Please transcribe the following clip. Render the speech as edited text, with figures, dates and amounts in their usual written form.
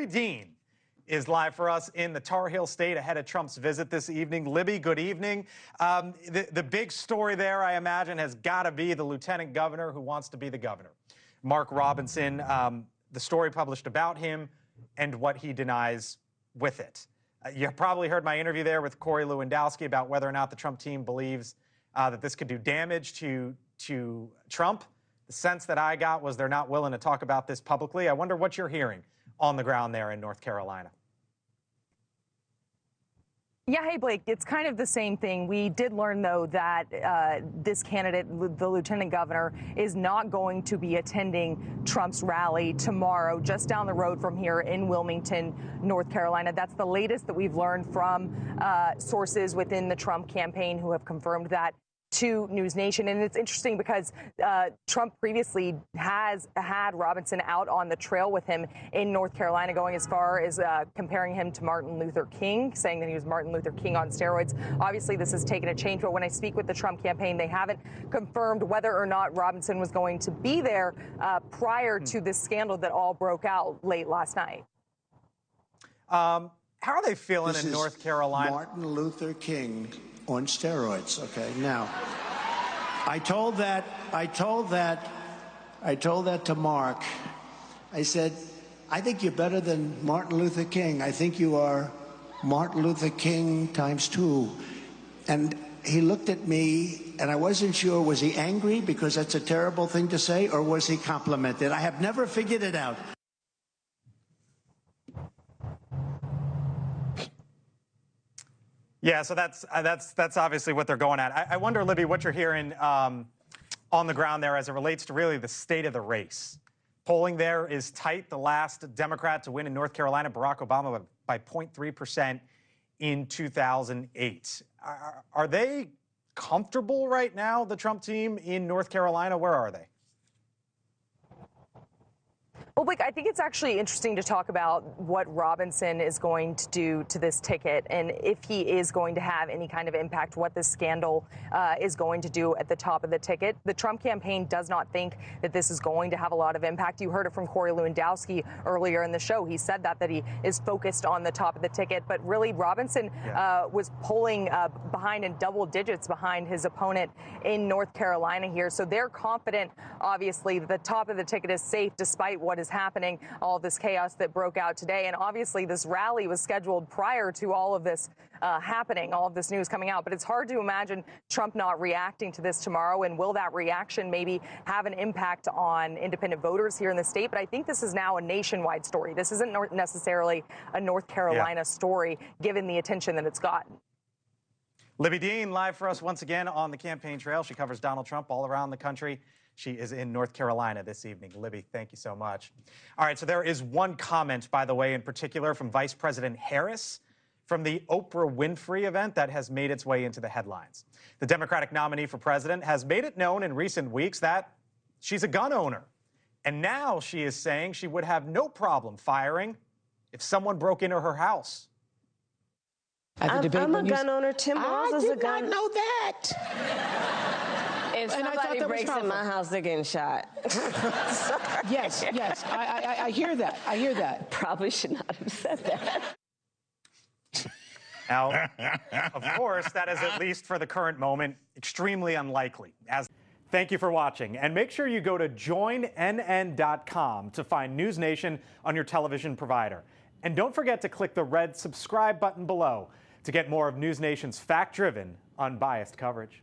Libby Dean is live for us in the Tar Heel State ahead of Trump's visit this evening. Libby, good evening. The big story there, I imagine, has got to be the lieutenant governor who wants to be the governor. Mark Robinson, the story published about him and what he denies with it. You probably heard my interview there with Corey Lewandowski about whether or not the Trump team believes that this could do damage to Trump. The sense that I got was they're not willing to talk about this publicly. I wonder what you're hearing on the ground there in North Carolina. Yeah, hey, Blake, it's kind of the same thing. We did learn, though, that this candidate, the lieutenant governor, is not going to be attending Trump's rally tomorrow, just down the road from here in Wilmington, North Carolina. That's the latest that we've learned from sources within the Trump campaign who have confirmed that to NewsNation. And it's interesting because Trump previously has had Robinson out on the trail with him in North Carolina, going as far as comparing him to Martin Luther King, saying that he was Martin Luther King on steroids. Obviously, this has taken a change, but when I speak with the Trump campaign, they haven't confirmed whether or not Robinson was going to be there prior to this scandal that all broke out late last night. How are they feeling in North Carolina? Martin Luther King on steroids. Okay, now I told that to Mark. I said, I think you're better than Martin Luther King. I think you are Martin Luther King ×2. And he looked at me, and I wasn't sure, was he angry because that's a terrible thing to say, or was he complimented? I have never figured it out. Yeah, so that's obviously what they're going at. I wonder, Libby, what you're hearing on the ground there as it relates to really the state of the race. Polling there is tight. The last Democrat to win in North Carolina, Barack Obama, by 0.3% in 2008. Are they comfortable right now, the Trump team in North Carolina? Where are they? Well, Blake, I think it's actually interesting to talk about what Robinson is going to do to this ticket and if he is going to have any kind of impact, what this scandal is going to do at the top of the ticket. The Trump campaign does not think that this is going to have a lot of impact. You heard it from Corey Lewandowski earlier in the show. He said that he is focused on the top of the ticket, but really Robinson was polling behind in double digits behind his opponent in North Carolina here. So they're confident, obviously, that the top of the ticket is safe despite what is happening, all this chaos that broke out today. And obviously this rally was scheduled prior to all of this happening, all of this news coming out. But it's hard to imagine Trump not reacting to this tomorrow. And will that reaction maybe have an impact on independent voters here in the state? But I think this is now a nationwide story. This isn't necessarily a North Carolina story, given the attention that it's gotten. Libby Dean, live for us once again on the campaign trail. She covers Donald Trump all around the country. She is in North Carolina this evening. Libby, thank you so much. All right, so there is one comment, by the way, in particular from Vice President Harris from the Oprah Winfrey event that has made its way into the headlines. The Democratic nominee for president has made it known in recent weeks that she's a gun owner. And now she is saying she would have no problem firing if someone broke into her house. I'm a gun owner. Tim Walz is a gun. I did not know that. If somebody breaks in my house, they're getting shot. Yes, I hear that. I hear that. Probably should not have said that. Now, of course, that is, at least for the current moment, extremely unlikely. Thank you for watching, and make sure you go to joinnn.com to find NewsNation on your television provider. And don't forget to click the red subscribe button below to get more of NewsNation's fact-driven, unbiased coverage.